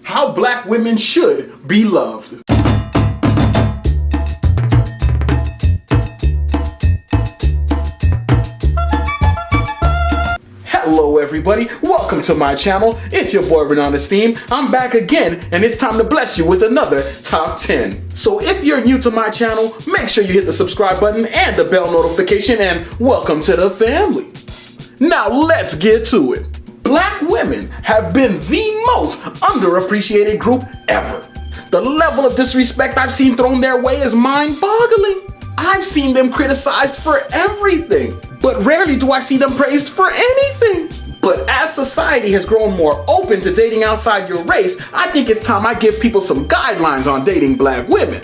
How black women should be loved. Hello everybody, welcome to my channel. It's your boy Renan, Estime. I'm back again and it's time to bless you with another top 10. So if you're new to my channel, make sure you hit the subscribe button and the bell notification, and welcome to the family. Now let's get to it. Black women have been the most underappreciated group ever. The level of disrespect I've seen thrown their way is mind-boggling. I've seen them criticized for everything, but rarely do I see them praised for anything. But as society has grown more open to dating outside your race, I think it's time I give people some guidelines on dating black women.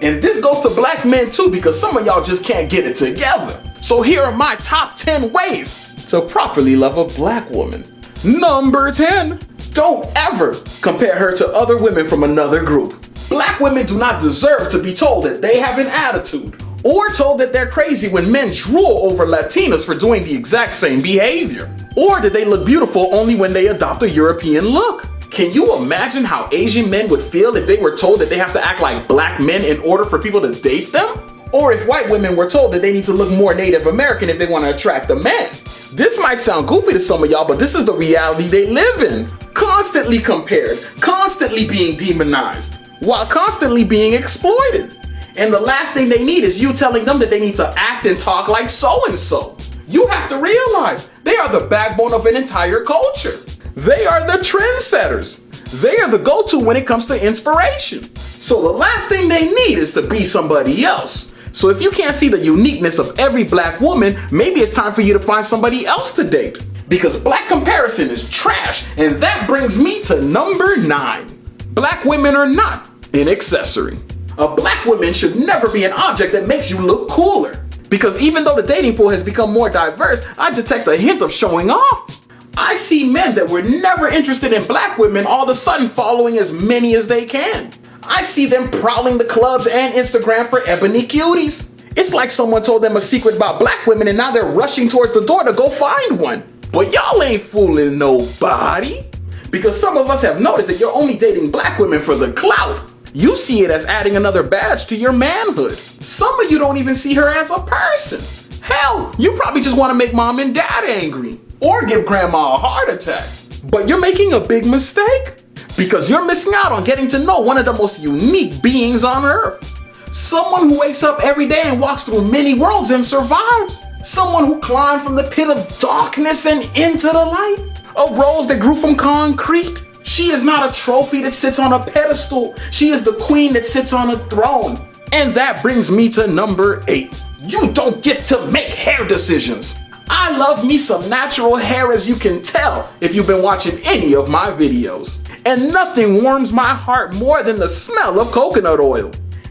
And this goes to black men too, because some of y'all just can't get it together. So here are my top 10 ways to properly love a black woman. Number 10, don't ever compare her to other women from another group. Black women do not deserve to be told that they have an attitude, or told that they're crazy when men drool over Latinas for doing the exact same behavior, or that they look beautiful only when they adopt a European look. Can you imagine how Asian men would feel if they were told that they have to act like black men in order for people to date them? Or if white women were told that they need to look more Native American if they want to attract a man? This might sound goofy to some of y'all, but this is the reality they live in. Constantly compared, constantly being demonized, while constantly being exploited. And the last thing they need is you telling them that they need to act and talk like so-and-so. You have to realize they are the backbone of an entire culture. They are the trendsetters. They are the go-to when it comes to inspiration. So the last thing they need is to be somebody else. So if you can't see the uniqueness of every black woman, maybe it's time for you to find somebody else to date. Because black comparison is trash, and that brings me to number 9. Black women are not an accessory. A black woman should never be an object that makes you look cooler. Because even though the dating pool has become more diverse, I detect a hint of showing off. I see men that were never interested in black women all of a sudden following as many as they can. I see them prowling the clubs and Instagram for ebony cuties. It's like someone told them a secret about black women and now they're rushing towards the door to go find one. But y'all ain't fooling nobody. Because some of us have noticed that you're only dating black women for the clout. You see it as adding another badge to your manhood. Some of you don't even see her as a person. Hell, you probably just want to make mom and dad angry, or give grandma a heart attack. But you're making a big mistake, because you're missing out on getting to know one of the most unique beings on earth. Someone who wakes up every day and walks through many worlds and survives. Someone who climbed from the pit of darkness and into the light. A rose that grew from concrete. She is not a trophy that sits on a pedestal. She is the queen that sits on a throne. And that brings me to number 8. You don't get to make hair decisions. I love me some natural hair, as you can tell if you've been watching any of my videos. And nothing warms my heart more than the smell of coconut oil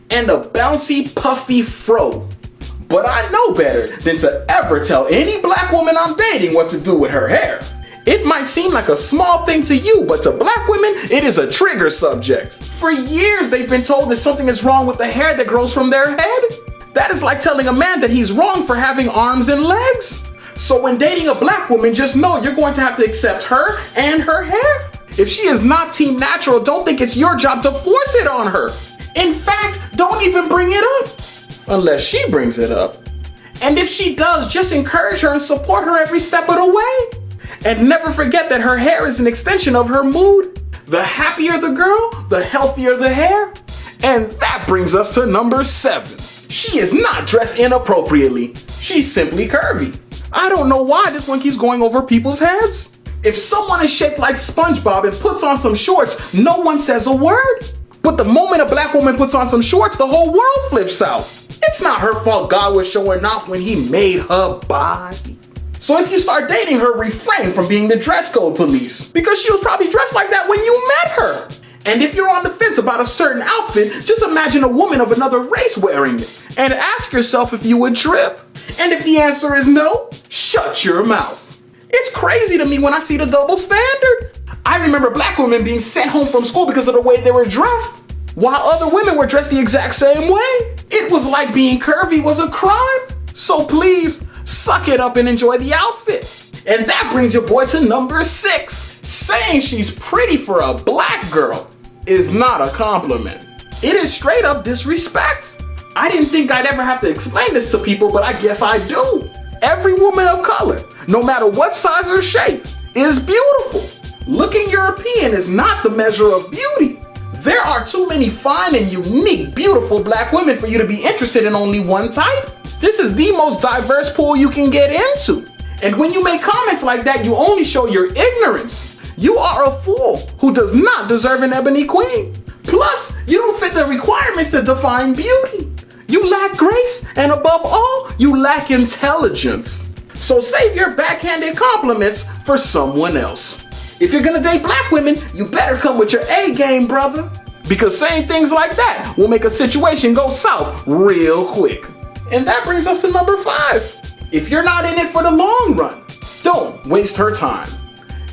and a bouncy, puffy fro. But I know better than to ever tell any black woman I'm dating what to do with her hair. It might seem like a small thing to you, but to black women, it is a trigger subject. For years, they've been told that something is wrong with the hair that grows from their head. That is like telling a man that he's wrong for having arms and legs. So when dating a black woman, just know you're going to have to accept her and her hair. If she is not team natural, don't think it's your job to force it on her. In fact, don't even bring it up, unless she brings it up. And if she does, just encourage her and support her every step of the way. And never forget that her hair is an extension of her mood. The happier the girl, the healthier the hair. And that brings us to number 7. She is not dressed inappropriately. She's simply curvy. I don't know why this one keeps going over people's heads. If someone is shaped like SpongeBob and puts on some shorts, no one says a word. But the moment a black woman puts on some shorts, the whole world flips out. It's not her fault God was showing off when he made her body. So if you start dating her, refrain from being the dress code police, because she was probably dressed like that when you met her. And if you're on the fence about a certain outfit, just imagine a woman of another race wearing it and ask yourself if you would trip. And if the answer is no, shut your mouth. It's crazy to me when I see the double standard. I remember black women being sent home from school because of the way they were dressed, while other women were dressed the exact same way. It was like being curvy was a crime. So please, suck it up and enjoy the outfit. And that brings your boy to number 6. Saying she's pretty for a black girl is not a compliment. It is straight up disrespect. I didn't think I'd ever have to explain this to people, but I guess I do. Every woman of color, no matter what size or shape, is beautiful. Looking European is not the measure of beauty. There are too many fine and unique, beautiful black women for you to be interested in only one type. This is the most diverse pool you can get into. And when you make comments like that, you only show your ignorance. You are a fool who does not deserve an ebony queen. Plus, you don't fit the requirements to define beauty. You lack grace, and above all, you lack intelligence. So save your backhanded compliments for someone else. If you're gonna date black women, you better come with your A game, brother. Because saying things like that will make a situation go south real quick. And that brings us to number 5. If you're not in it for the long run, don't waste her time.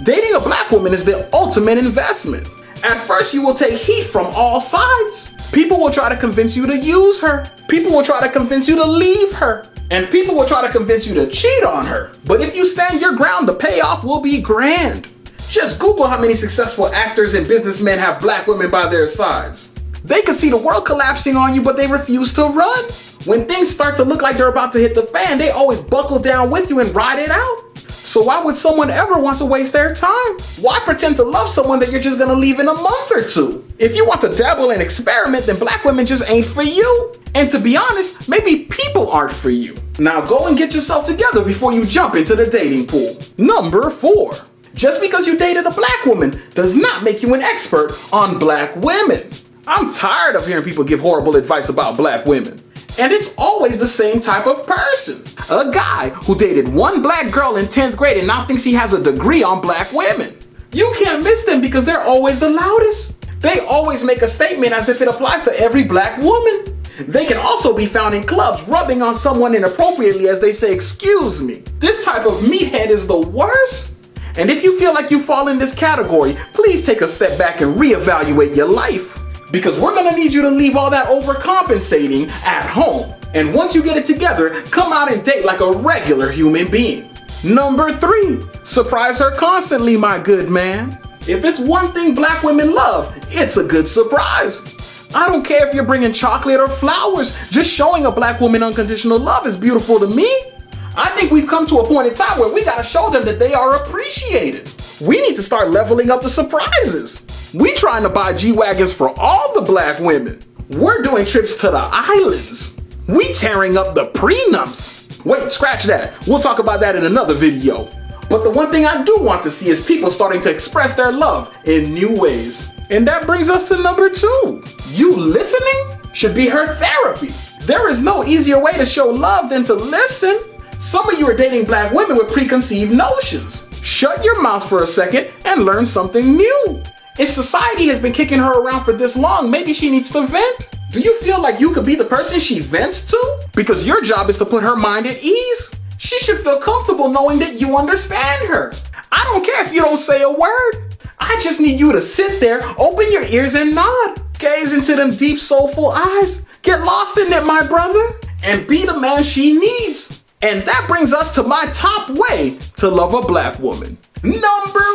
Dating a black woman is the ultimate investment. At first, you will take heat from all sides. People will try to convince you to use her. People will try to convince you to leave her. And people will try to convince you to cheat on her. But if you stand your ground, the payoff will be grand. Just Google how many successful actors and businessmen have black women by their sides. They can see the world collapsing on you, but they refuse to run. When things start to look like they're about to hit the fan, they always buckle down with you and ride it out. So why would someone ever want to waste their time? Why pretend to love someone that you're just gonna leave in a month or two? If you want to dabble and experiment, then black women just ain't for you. And to be honest, maybe people aren't for you. Now go and get yourself together before you jump into the dating pool. Number 4. Just because you dated a black woman does not make you an expert on black women. I'm tired of hearing people give horrible advice about black women. And it's always the same type of person. A guy who dated one black girl in 10th grade and now thinks he has a degree on black women. You can't miss them because they're always the loudest. They always make a statement as if it applies to every black woman. They can also be found in clubs rubbing on someone inappropriately as they say, "Excuse me." This type of meathead is the worst. And if you feel like you fall in this category, please take a step back and reevaluate your life. Because we're gonna need you to leave all that overcompensating at home. And once you get it together, come out and date like a regular human being. Number 3, surprise her constantly, my good man. If it's one thing black women love, it's a good surprise. I don't care if you're bringing chocolate or flowers, just showing a black woman unconditional love is beautiful to me. I think we've come to a point in time where we gotta show them that they are appreciated. We need to start leveling up the surprises. We trying to buy G-Wagons for all the black women. We're doing trips to the islands. We tearing up the prenups. Wait, scratch that. We'll talk about that in another video. But the one thing I do want to see is people starting to express their love in new ways. And that brings us to number 2. You listening should be her therapy. There is no easier way to show love than to listen. Some of you are dating black women with preconceived notions. Shut your mouth for a second and learn something new. If society has been kicking her around for this long, maybe she needs to vent. Do you feel like you could be the person she vents to? Because your job is to put her mind at ease. She should feel comfortable knowing that you understand her. I don't care if you don't say a word. I just need you to sit there, open your ears and nod. Gaze into them deep, soulful eyes. Get lost in it, my brother, and be the man she needs. And that brings us to my top way to love a black woman. Number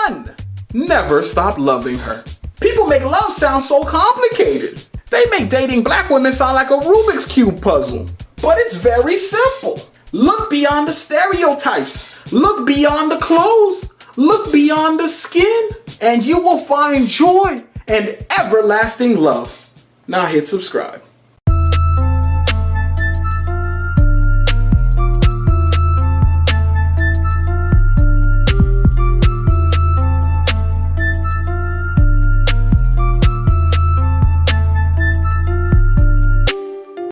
1, never stop loving her. People make love sound so complicated. They make dating black women sound like a Rubik's Cube puzzle. But it's very simple. Look beyond the stereotypes. Look beyond the clothes. Look beyond the skin. And you will find joy and everlasting love. Now hit subscribe.